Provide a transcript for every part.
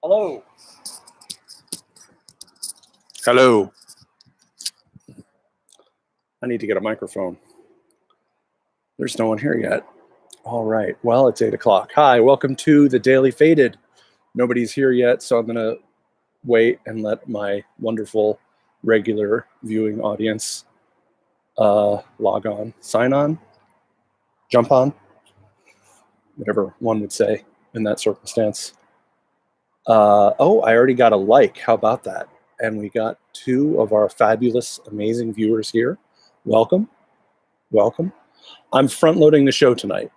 Hello. Hello. I need to get a microphone. There's no one here yet. All right. Well, it's 8 o'clock. Hi, welcome to the Daily Faded. Nobody's here yet, so I'm going to wait and let my wonderful regular viewing audience log on, sign on, jump on, whatever one would say in that circumstance. Oh, I already got a like. How about that? And we got 2 of our fabulous, amazing viewers here. Welcome. Welcome. I'm front loading the show tonight.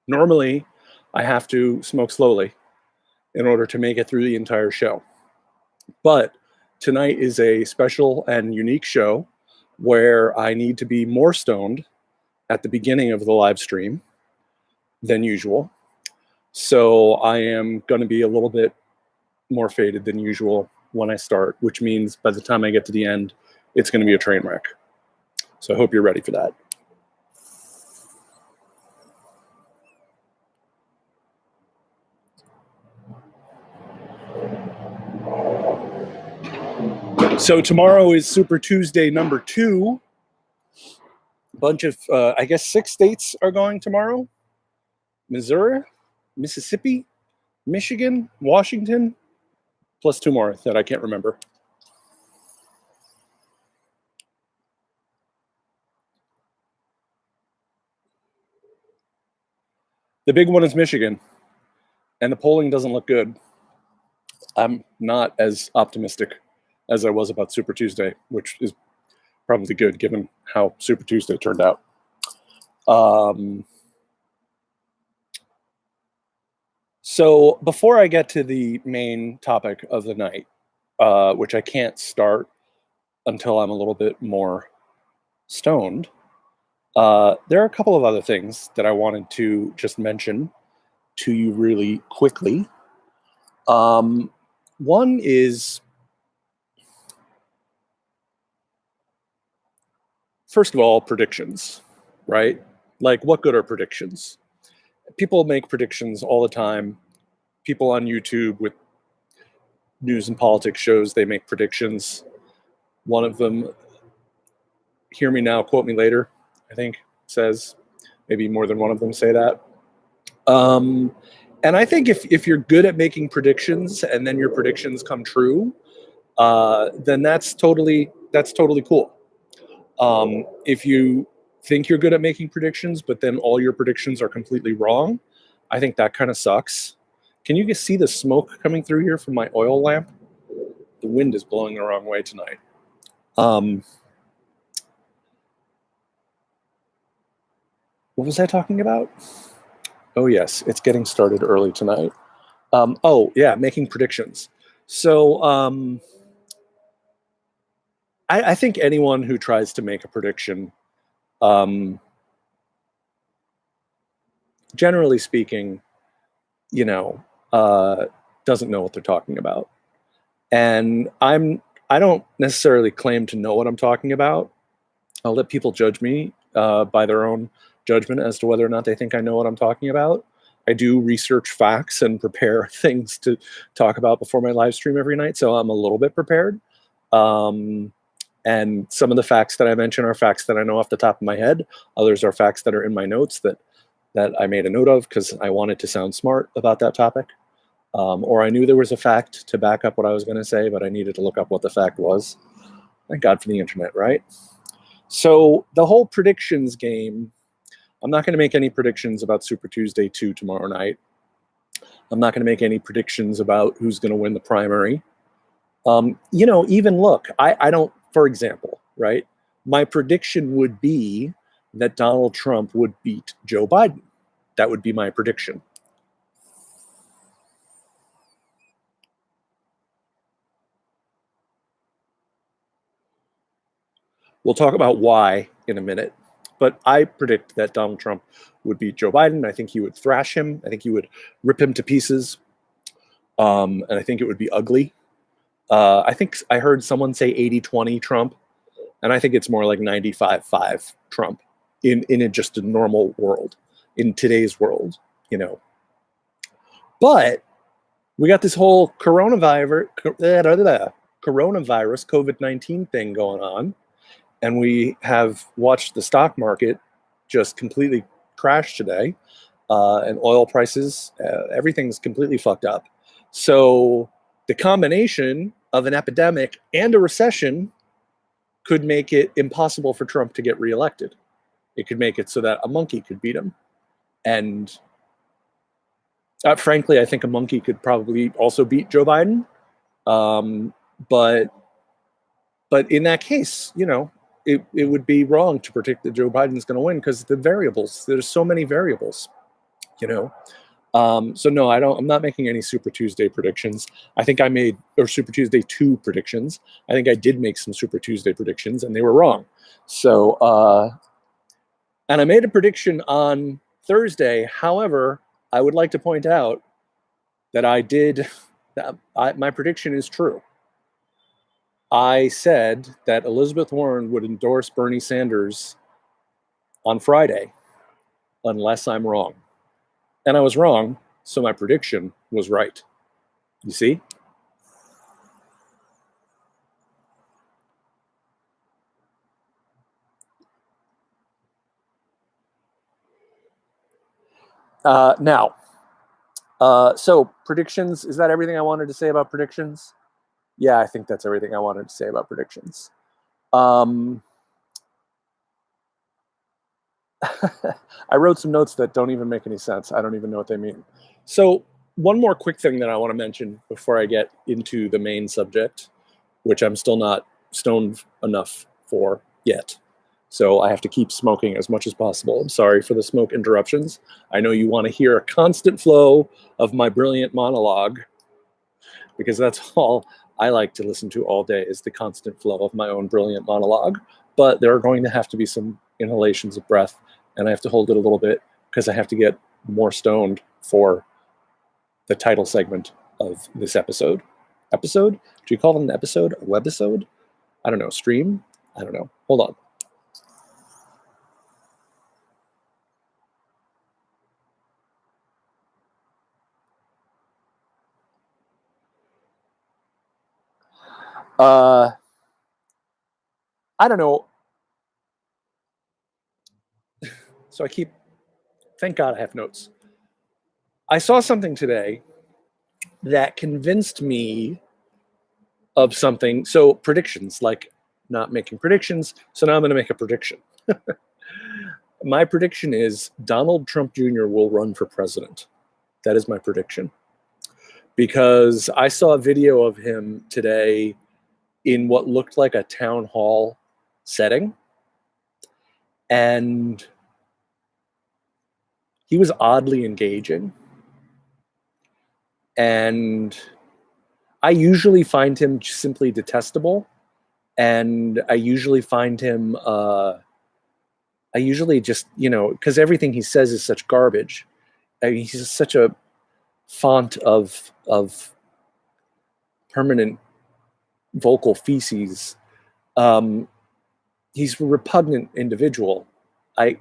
Normally, I have to smoke slowly in order to make it through the entire show. But tonight is a special and unique show where I need to be more stoned at the beginning of the live stream than usual. So I am going to be a little bit more faded than usual when I start, which means by the time I get to the end, it's going to be a train wreck. So I hope you're ready for that. So tomorrow is Super Tuesday number 2. A bunch of, I guess 6 states are going tomorrow. Missouri, Mississippi, Michigan, Washington, plus 2 more that I can't remember. The big one is Michigan, and the polling doesn't look good. I'm not as optimistic as I was about Super Tuesday, which is probably good given how Super Tuesday turned out. So before I get to the main topic of the night, which I can't start until I'm a little bit more stoned, there are a couple of other things that I wanted to just mention to you really quickly. One is, first of all, predictions, right? Like, what good are predictions? People make predictions all the time. People on YouTube with news and politics shows, they make predictions. One of them, hear me now, quote me later, I think, says, maybe more than one of them say that. And I think if you're good at making predictions and then your predictions come true, then that's totally cool. If you think you're good at making predictions, but then all your predictions are completely wrong, I think that kind of sucks. Can you just see the smoke coming through here from my oil lamp? The wind is blowing the wrong way tonight. What was I talking about? Oh, yes, it's getting started early tonight. Oh, yeah, making predictions. So I think anyone who tries to make a prediction, generally speaking, doesn't know what they're talking about. And I don't necessarily claim to know what I'm talking about. I'll let people judge me by their own judgment as to whether or not they think I know what I'm talking about. I do research facts and prepare things to talk about before my live stream every night, so I'm a little bit prepared. And some of the facts that I mention are facts that I know off the top of my head. Others are facts that are in my notes that I made a note of because I wanted to sound smart about that topic. Or I knew there was a fact to back up what I was going to say, but I needed to look up what the fact was. Thank God for the internet, right? So the whole predictions game, I'm not going to make any predictions about Super Tuesday 2 tomorrow night. I'm not going to make any predictions about who's going to win the primary. Even look, I don't, for example, right? My prediction would be that Donald Trump would beat Joe Biden. That would be my prediction. We'll talk about why in a minute, but I predict that Donald Trump would beat Joe Biden. I think he would thrash him. I think he would rip him to pieces. And I think it would be ugly. I think I heard someone say 80-20 Trump, And I think it's more like 95-5 Trump in just a normal world, in today's world, you know. But we got this whole coronavirus COVID-19 thing going on, and we have watched the stock market just completely crash today, and oil prices, everything's completely fucked up. So the combination of an epidemic and a recession could make it impossible for Trump to get reelected. It could make it so that a monkey could beat him. And frankly, I think a monkey could probably also beat Joe Biden. Um, but in that case, you know, it would be wrong to predict that Joe Biden's going to win because the variables. There's so many variables, you know. So no, I'm not making any Super Tuesday predictions. I think I made, or Super Tuesday 2 predictions. I think I did make some Super Tuesday predictions and they were wrong. So, and I made a prediction on Thursday. However, I would like to point out that my prediction is true. I said that Elizabeth Warren would endorse Bernie Sanders on Friday, unless I'm wrong. And I was wrong, so my prediction was right. You see? Now, so predictions, is that everything I wanted to say about predictions? Yeah, I think that's everything I wanted to say about predictions. I wrote some notes that don't even make any sense. I don't even know what they mean. So one more quick thing that I want to mention before I get into the main subject, which I'm still not stoned enough for yet. So I have to keep smoking as much as possible. I'm sorry for the smoke interruptions. I know you want to hear a constant flow of my brilliant monologue, because that's all I like to listen to all day is the constant flow of my own brilliant monologue. But there are going to have to be some inhalations of breath, and I have to hold it a little bit because I have to get more stoned for the title segment of this episode. Episode? Do you call it an episode? A webisode? I don't know. Stream? I don't know. Hold on. I don't know. So thank God I have notes. I saw something today that convinced me of something. So predictions, like not making predictions. So now I'm going to make a prediction. My prediction is Donald Trump Jr. will run for president. That is my prediction. Because I saw a video of him today in what looked like a town hall setting. And he was oddly engaging. And I usually find him simply detestable. And I usually find him, I usually just, you know, because everything he says is such garbage. I mean, he's such a font of permanent vocal feces. He's a repugnant individual. I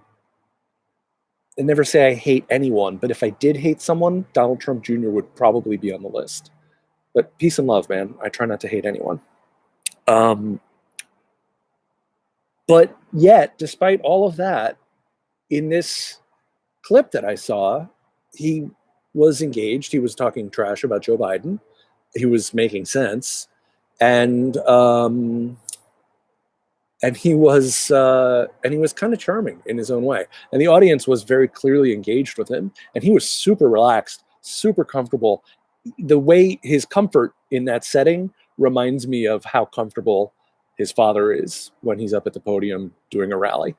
never say I hate anyone, but if I did hate someone, Donald Trump Jr. would probably be on the list. But peace and love, man. I try not to hate anyone. But yet, despite all of that, in this clip that I saw, he was engaged. He was talking trash about Joe Biden. He was making sense, and he was kind of charming in his own way. And the audience was very clearly engaged with him, and he was super relaxed, super comfortable. The way his comfort in that setting reminds me of how comfortable his father is when he's up at the podium doing a rally.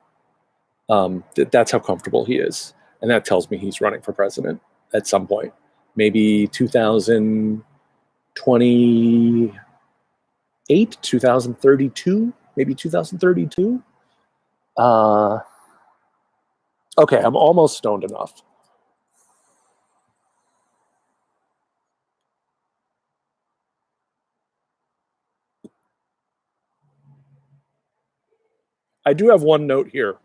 That's how comfortable he is. And that tells me he's running for president at some point. Maybe 2028, 2032, maybe 2032. Okay, I'm almost stoned enough. I do have one note here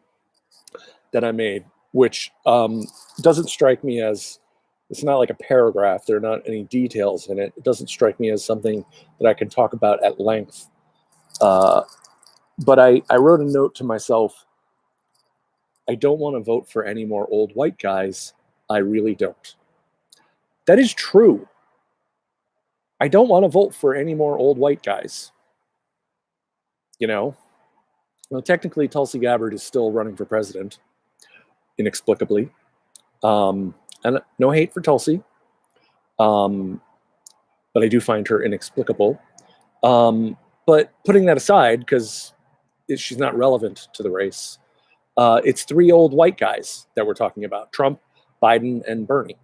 that I made, which doesn't strike me as, it's not like a paragraph. There are not any details in it. It doesn't strike me as something that I can talk about at length. But I wrote a note to myself. I don't want to vote for any more old white guys. I really don't. That is true. I don't want to vote for any more old white guys. You know? Well, technically, Tulsi Gabbard is still running for president, inexplicably. And no hate for Tulsi. But I do find her inexplicable. But putting that aside, because she's not relevant to the race, it's three old white guys that we're talking about: Trump, Biden, and Bernie.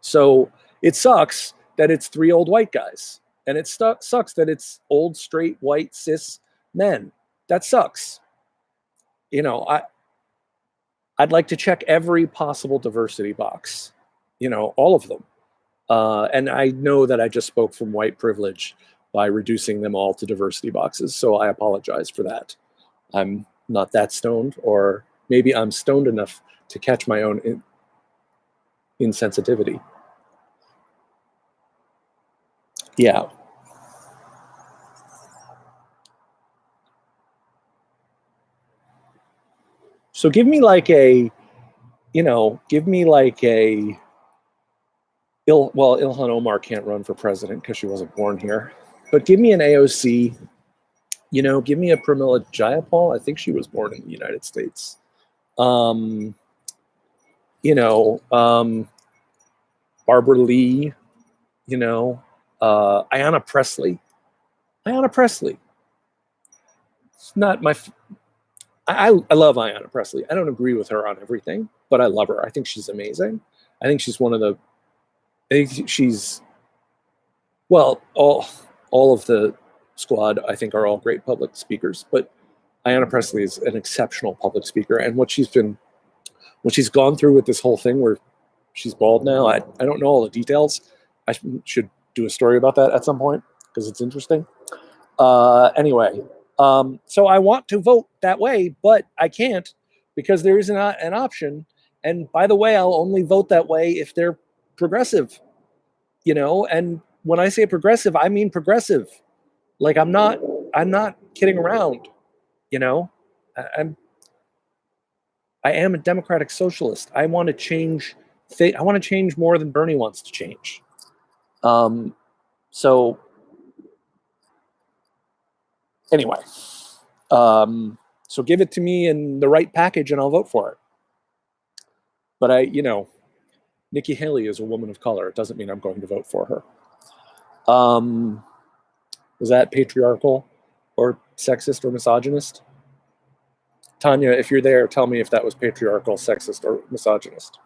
So it sucks that it's three old white guys. And it sucks that it's old, straight, white, cis men. That sucks. You know, I'd like to check every possible diversity box, you know, all of them. And I know that I just spoke from white privilege by reducing them all to diversity boxes. So I apologize for that. I'm not that stoned, or maybe I'm stoned enough to catch my own insensitivity. Yeah. So give me like a, Ilhan Omar can't run for president because she wasn't born here. But give me an AOC, give me a Pramila Jayapal. I think she was born in the United States. Barbara Lee, Ayanna Pressley. Ayanna Pressley. It's not my. I love Ayanna Pressley. I don't agree with her on everything, but I love her. I think she's amazing. I think she's one of the. I think she's. Well, all of the squad, I think, are all great public speakers, but Ayanna Pressley is an exceptional public speaker, and what she's gone through with this whole thing where she's bald now. I don't know all the details. I should do a story about that at some point because it's interesting. Anyway, so I want to vote that way, but I can't because there isn't an option. And by the way, I'll only vote that way if they're progressive, and when I say progressive, I mean progressive. Like I'm not kidding around, I am a democratic socialist. I want to change. I want to change more than Bernie wants to change. So anyway, so give it to me in the right package and I'll vote for it. But Nikki Haley is a woman of color. It doesn't mean I'm going to vote for her. Was that patriarchal or sexist or misogynist? Tanya, if you're there, tell me if that was patriarchal, sexist, or misogynist.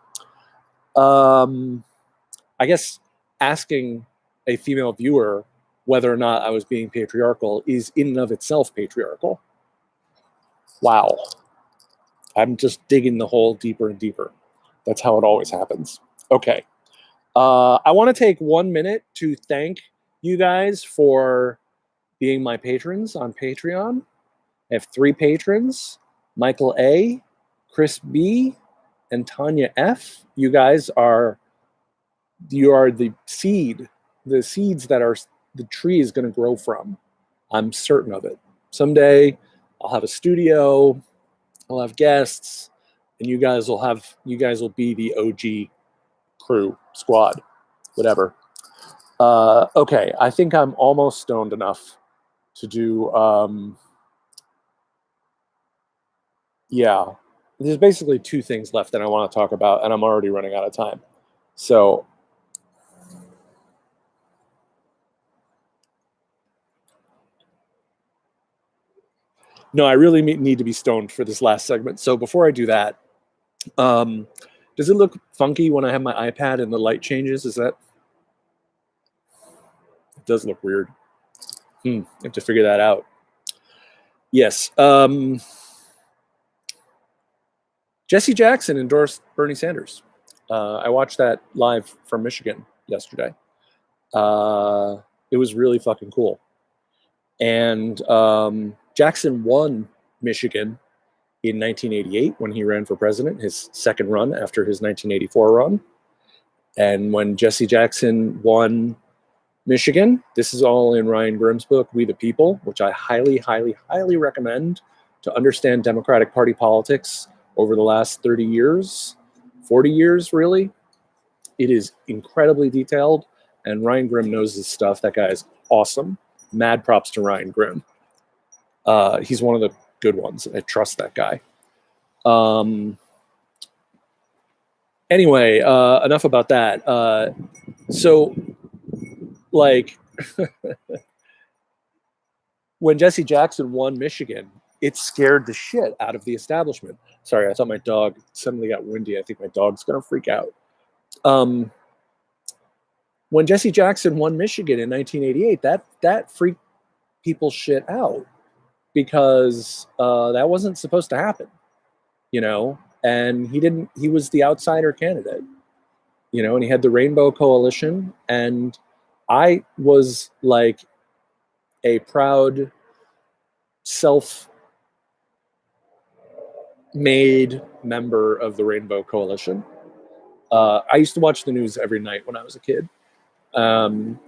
I guess asking a female viewer whether or not I was being patriarchal is in and of itself patriarchal. Wow. I'm just digging the hole deeper and deeper. That's how it always happens. Okay. I want to take 1 minute to thank you guys for being my patrons on Patreon. I have 3 patrons: Michael A., Chris B., and Tanya F. You guys are the seeds that the tree is going to grow from. I'm certain of it. Someday I'll have a studio, I'll have guests, and you guys will be the OG crew, squad, whatever. Okay, I think I'm almost stoned enough to do, there's basically 2 things left that I want to talk about, and I'm already running out of time. So, no, I really need to be stoned for this last segment. So before I do that, does it look funky when I have my iPad and the light changes? It does look weird. I have to figure that out. Yes. Jesse Jackson endorsed Bernie Sanders. I watched that live from Michigan yesterday. It was really fucking cool. And Jackson won Michigan in 1988 when he ran for president, his second run after his 1984 run. And when Jesse Jackson won Michigan, this is all in Ryan Grimm's book, We the People, which I highly, highly, highly recommend to understand Democratic Party politics over the last 30 years, 40 years, really. It is incredibly detailed, and Ryan Grimm knows his stuff. That guy is awesome. Mad props to Ryan Grimm. He's one of the good ones. I trust that guy. Anyway, enough about that. So, like, when Jesse Jackson won Michigan, it scared the shit out of the establishment. Sorry, I thought my dog suddenly got windy. I think my dog's going to freak out. When Jesse Jackson won Michigan in 1988, that freaked people shit out because that wasn't supposed to happen, you know. And he was the outsider candidate, you know, and he had the Rainbow Coalition. And I was like a proud self-made member of the Rainbow Coalition. I used to watch the news every night when I was a kid. So in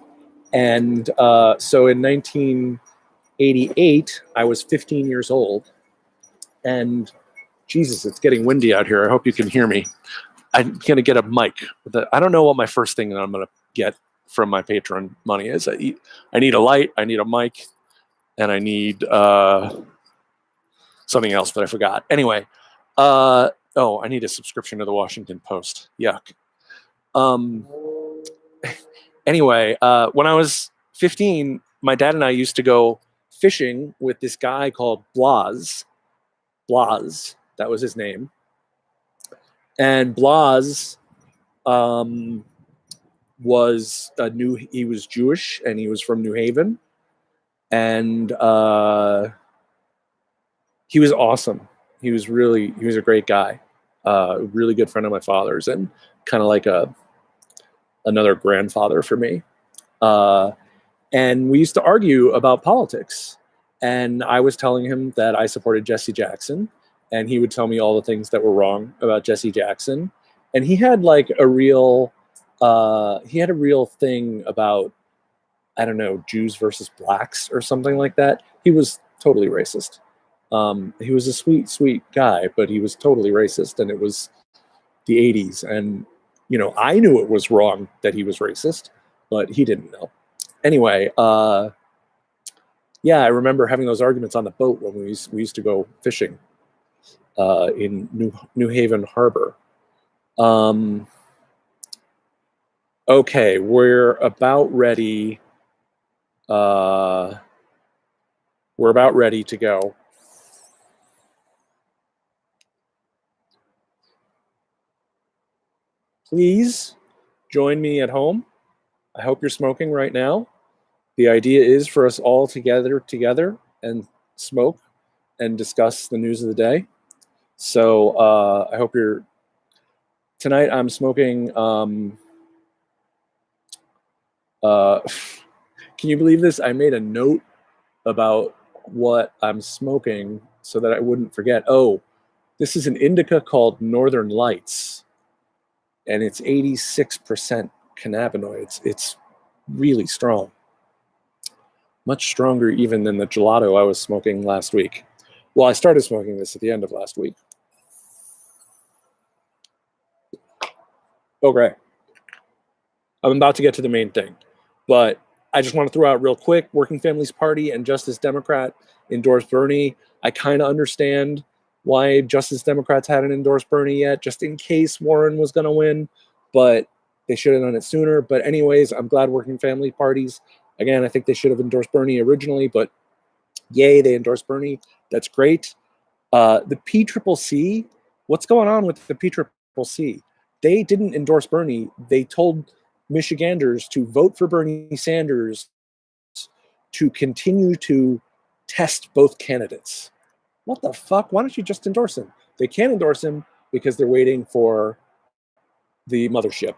1988, I was 15 years old. And Jesus, it's getting windy out here. I hope you can hear me. I'm going to get a mic. I don't know what my first thing that I'm going to get from my Patreon money is. I need a light, I need a mic, and I need something else that I forgot. Anyway, I need a subscription to the Washington Post. Yuck. Anyway, when I was 15, my dad and I used to go fishing with this guy called Blas. Blas, that was his name. And Blas he was Jewish, and he was from New Haven. And he was awesome. He was a great guy. A really good friend of my father's, and kind of like another grandfather for me. And we used to argue about politics. And I was telling him that I supported Jesse Jackson, and he would tell me all the things that were wrong about Jesse Jackson. And he had like a real thing about, I don't know, Jews versus blacks or something like that. He was totally racist. He was a sweet, sweet guy, but he was totally racist, and it was the 80s. And, you know, I knew it was wrong that he was racist, but he didn't know. Anyway, yeah, I remember having those arguments on the boat when we used to go fishing in New Haven Harbor. Okay, we're about ready. We're about ready to go. Please join me at home. I hope you're smoking right now. The idea is for us all together and smoke and discuss the news of the day. So I hope you're. Tonight I'm smoking. Can you believe this? I made a note about what I'm smoking so that I wouldn't forget. Oh, this is an indica called Northern Lights, and it's 86% cannabinoids. It's really strong. Much stronger even than the gelato I was smoking last week. Well, I started smoking this at the end of last week. Okay. I'm about to get to the main thing, but I just want to throw out real quick, Working Families Party and Justice Democrat endorsed Bernie. I kind of understand why Justice Democrats hadn't endorsed Bernie yet, just in case Warren was going to win, but they should have done it sooner. But anyways, I'm glad Working Family Parties, again, I think they should have endorsed Bernie originally, but yay, they endorsed Bernie. That's great. The PCCC, what's going on with the PCCC? They didn't endorse Bernie. They told Michiganders to vote for Bernie Sanders to continue to test both candidates. What the fuck? Why don't you just endorse him? They can't endorse him because they're waiting for the mothership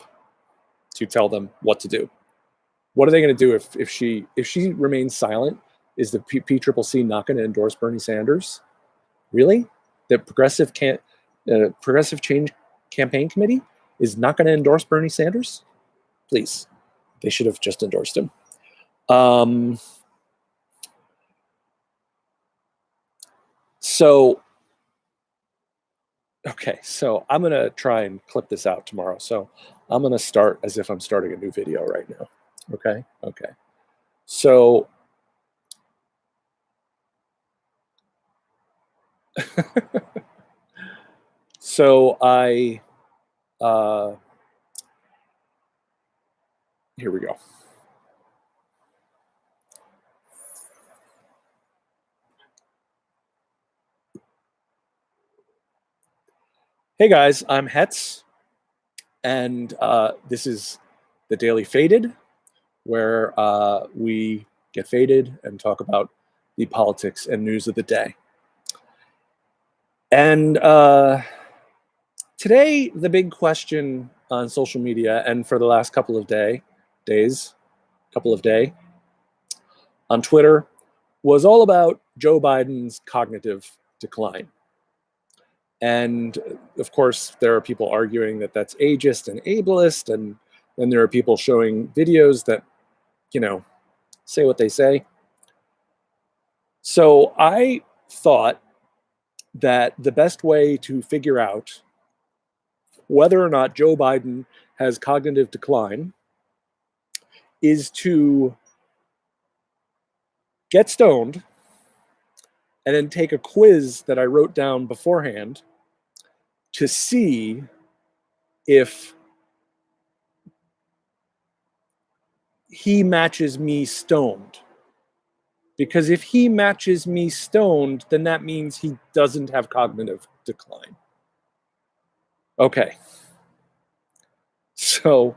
to tell them what to do. What are they going to do if she remains silent? Is the PCCC not going to endorse Bernie Sanders? Really? The Progressive Change Campaign Committee is not going to endorse Bernie Sanders? Please. They should have just endorsed him. So I'm going to try and clip this out tomorrow. So I'm going to start as if I'm starting a new video right now. Okay. So here we go. Hey guys, I'm Hetz, and this is the Daily Faded, where we get faded and talk about the politics and news of the day. And today, the big question on social media, and for the last couple of days on Twitter, was all about Joe Biden's cognitive decline. And of course, there are people arguing that that's ageist and ableist, and then there are people showing videos that, say what they say. So I thought that the best way to figure out whether or not Joe Biden has cognitive decline is to get stoned and then take a quiz that I wrote down beforehand to see if he matches me stoned. Because if he matches me stoned, then that means he doesn't have cognitive decline. Okay. So,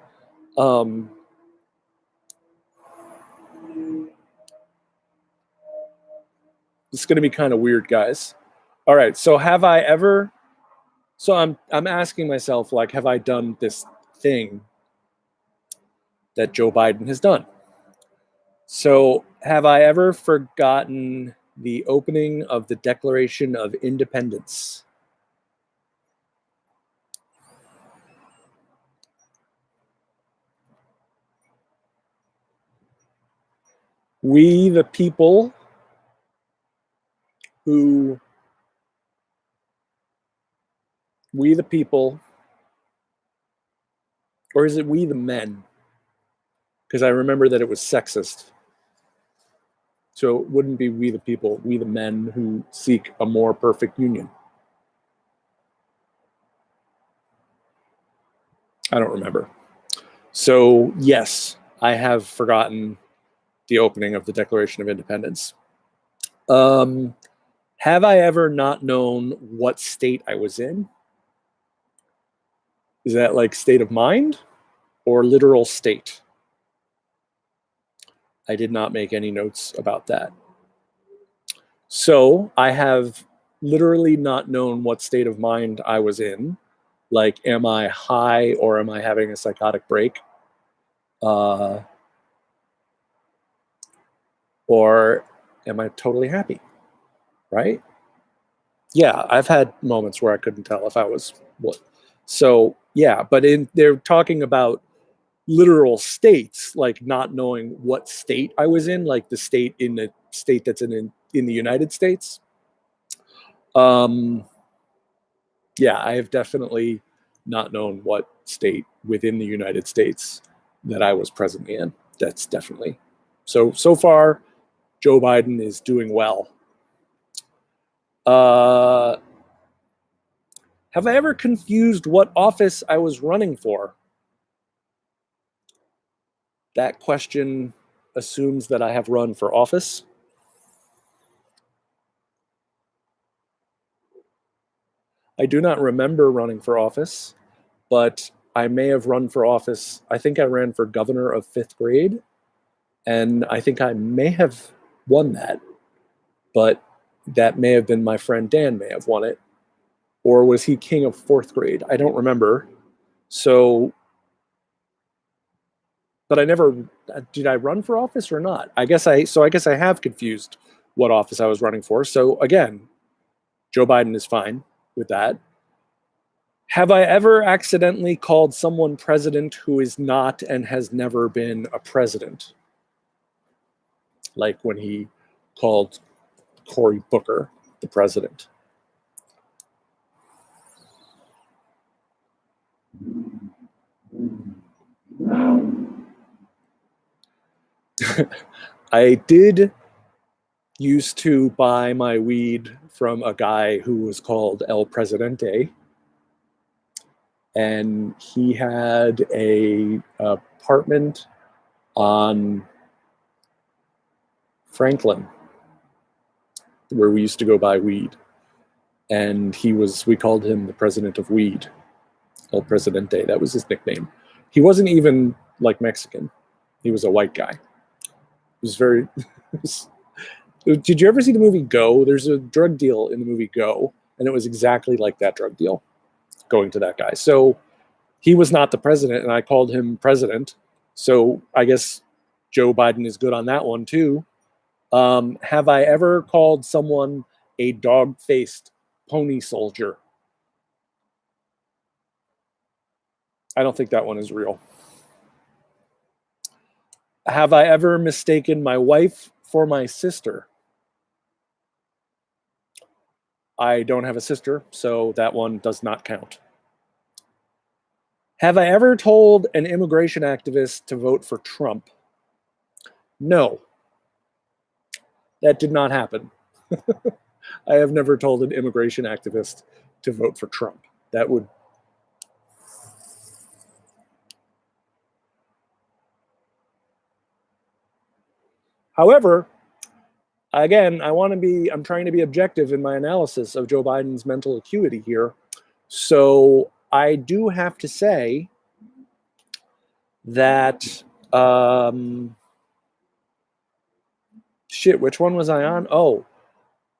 it's going to be kind of weird, guys. All right. So have I ever, so I'm asking myself, like, have I done this thing that Joe Biden has done? So have I ever forgotten the opening of the Declaration of Independence? We the people who, or is it we the men? Because I remember that it was sexist. So it wouldn't be we the people, we the men who seek a more perfect union. I don't remember. So yes, I have forgotten the opening of the Declaration of Independence. Have I ever not known what state I was in? Is that like state of mind or literal state? I did not make any notes about that. So I have literally not known what state of mind I was in. Like, am I high or am I having a psychotic break? Or am I totally happy? Right? Yeah, I've had moments where I couldn't tell if I was what. So yeah, but they're talking about literal states, like not knowing what state I was in, like the state that's in the United States. Yeah, I have definitely not known what state within the United States that I was presently in. That's definitely so far. Joe Biden is doing well. Have I ever confused what office I was running for? That question assumes that I have run for office. I do not remember running for office, but I may have run for office. I think I ran for governor of 5th grade, and I think I may have won that, but that may have been my friend Dan may have won it. Or was he king of 4th grade? I don't remember. So, but I never, did I run for office or not? I guess I have confused what office I was running for. So again, Joe Biden is fine with that. Have I ever accidentally called someone president who is not and has never been a president? Like when he called Cory Booker the president. I did used to buy my weed from a guy who was called El Presidente, and he had a apartment on Franklin where we used to go buy weed, and we called him the president of weed, El Presidente. That was his nickname. He wasn't even like Mexican. He was a white guy. It was very. Did you ever see the movie Go? There's a drug deal in the movie Go, and it was exactly like that drug deal going to that guy. So he was not the president, and I called him president. So I guess Joe Biden is good on that one too. Have I ever called someone a dog-faced pony soldier? I don't think that one is real. Have I ever mistaken my wife for my sister? I don't have a sister, so that one does not count. Have I ever told an immigration activist to vote for Trump? No. That did not happen. I have never told an immigration activist to vote for Trump. That would. However, again, I'm trying to be objective in my analysis of Joe Biden's mental acuity here. So I do have to say that, which one was I on? Oh,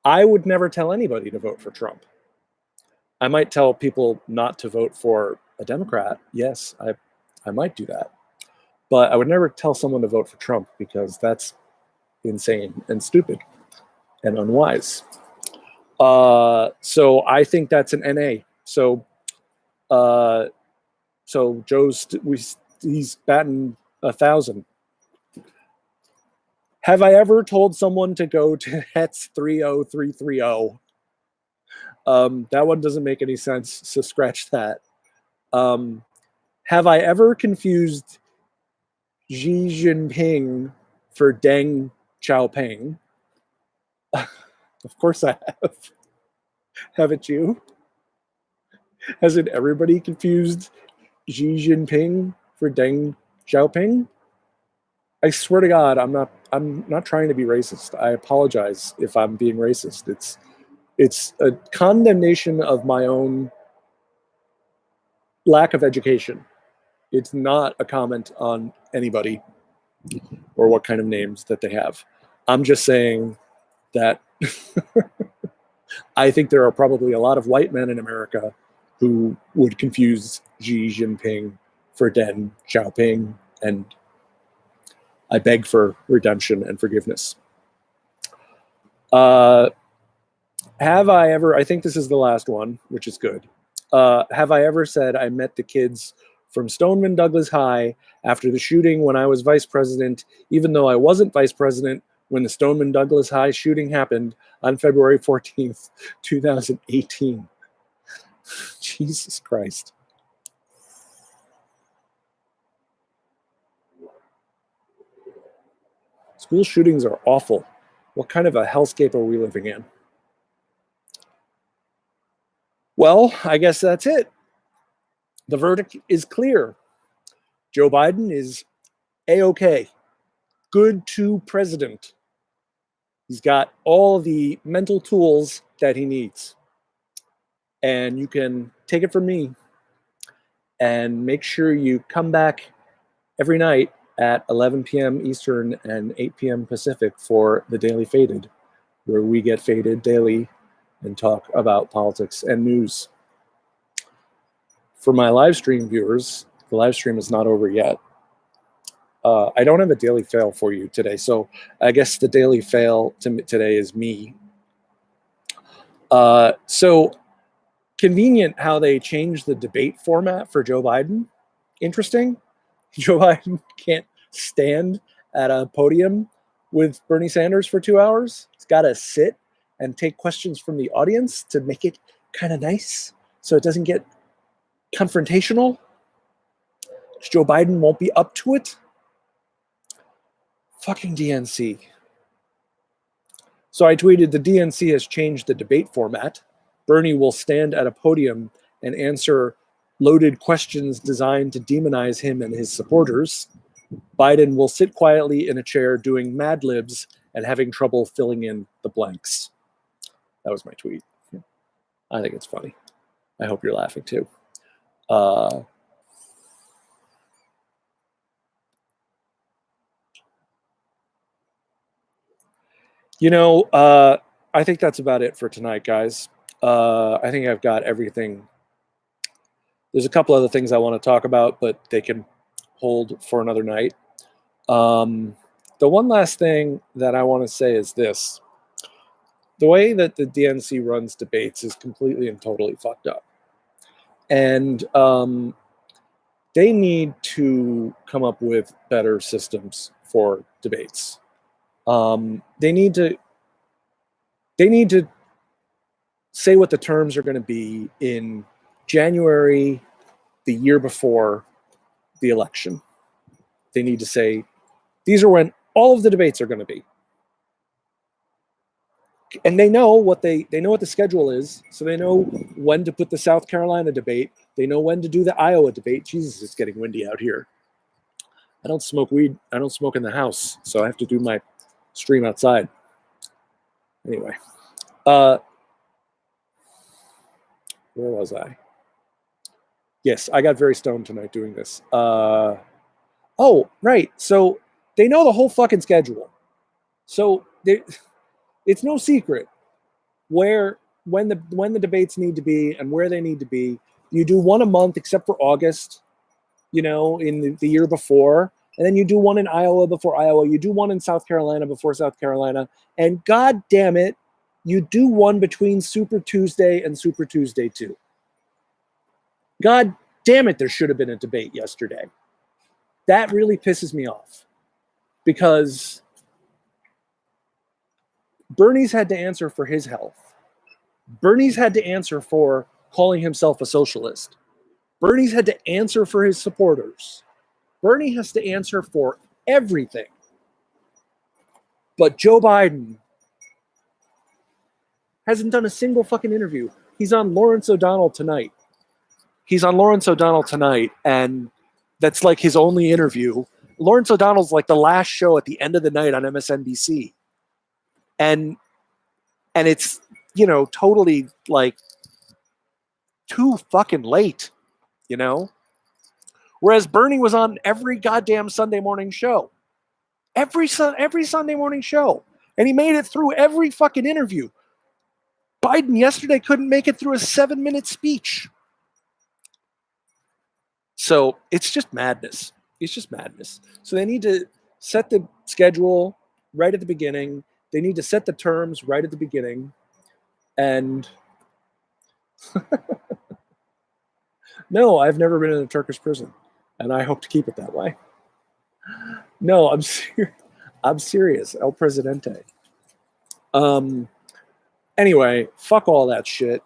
I would never tell anybody to vote for Trump. I might tell people not to vote for a Democrat. Yes, I might do that. But I would never tell someone to vote for Trump because that's insane and stupid and unwise. So I think that's an NA. So he's batting 1,000. Have I ever told someone to go to HETS 30330? That one doesn't make any sense, so scratch that. Have I ever confused Xi Jinping for Deng Xiaoping? Of course I have. Haven't you? Hasn't everybody confused Xi Jinping for Deng Xiaoping? I swear to God, I'm not trying to be racist. I apologize if I'm being racist. It's a condemnation of my own lack of education. It's not a comment on anybody or what kind of names that they have. I'm just saying that I think there are probably a lot of white men in America who would confuse Xi Jinping for Deng Xiaoping, and I beg for redemption and forgiveness. Have I ever, I think this is the last one, which is good. Have I ever said I met the kids from Stoneman Douglas High after the shooting when I was vice president, even though I wasn't vice president when the Stoneman Douglas High shooting happened on February 14th, 2018? Jesus Christ. School shootings are awful. What kind of a hellscape are we living in? Well, I guess that's it. The verdict is clear. Joe Biden is A-OK. Good to president. He's got all the mental tools that he needs. And you can take it from me and make sure you come back every night at 11 p.m. Eastern and 8 p.m. Pacific for the Daily Faded, where we get faded daily and talk about politics and news. For my live stream viewers, the live stream is not over yet. I don't have a daily fail for you today, so I guess the daily fail today is me. So convenient how they changed the debate format for Joe Biden. Interesting. Joe Biden can't stand at a podium with Bernie Sanders for 2 hours. He's got to sit and take questions from the audience to make it kind of nice so it doesn't get confrontational. Joe Biden won't be up to it. Fucking DNC. So I tweeted, the DNC has changed the debate format. Bernie will stand at a podium and answer loaded questions designed to demonize him and his supporters. Biden will sit quietly in a chair doing Mad Libs and having trouble filling in the blanks. That was my tweet. I think it's funny. I hope you're laughing too. I think that's about it for tonight, guys. I think I've got everything. There's a couple other things I want to talk about, but they can hold for another night. The one last thing that I want to say is this. The way that the DNC runs debates is completely and totally fucked up. And they need to come up with better systems for debates. They need to say what the terms are going to be in January, the year before the election. They need to say, these are when all of the debates are going to be. And they know what the schedule is, so they know when to put the South Carolina debate. They know when to do the Iowa debate. Jesus, it's getting windy out here. I don't smoke weed. I don't smoke in the house, so I have to do my stream outside. Anyway, where was I? Yes, I got very stoned tonight doing this. Oh, right. So they know the whole fucking schedule. So it's no secret when the debates need to be and where they need to be. You do one a month, except for August, in the year before. And then you do one in Iowa before Iowa. You do one in South Carolina before South Carolina. And God damn it, you do one between Super Tuesday and Super Tuesday 2. God damn it, there should have been a debate yesterday. That really pisses me off. Because Bernie's had to answer for his health. Bernie's had to answer for calling himself a socialist. Bernie's had to answer for his supporters. Bernie has to answer for everything. But Joe Biden hasn't done a single fucking interview. He's on Lawrence O'Donnell tonight. And that's like his only interview. Lawrence O'Donnell's like the last show at the end of the night on MSNBC. And it's, totally like too fucking late, Whereas Bernie was on every goddamn Sunday morning show. Every Sunday morning show. And he made it through every fucking interview. Biden yesterday couldn't make it through a 7-minute speech. So it's just madness. So they need to set the schedule right at the beginning. They need to set the terms right at the beginning. And no, I've never been in a Turkish prison. And I hope to keep it that way. No, I'm serious. El Presidente. Anyway, fuck all that shit.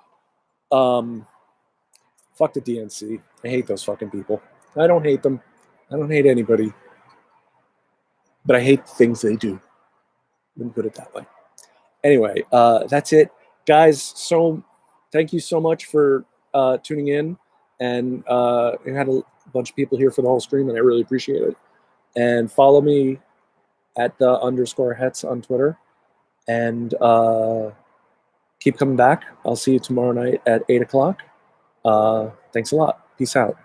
Fuck the DNC. I hate those fucking people. I don't hate them. I don't hate anybody. But I hate the things they do. Let me put it that way. Anyway, that's it. Guys, so thank you so much for tuning in. And we had a bunch of people here for the whole stream, and I really appreciate it. And follow me at the _Hetz on Twitter. And keep coming back. I'll see you tomorrow night at 8 o'clock. Thanks a lot. Peace out.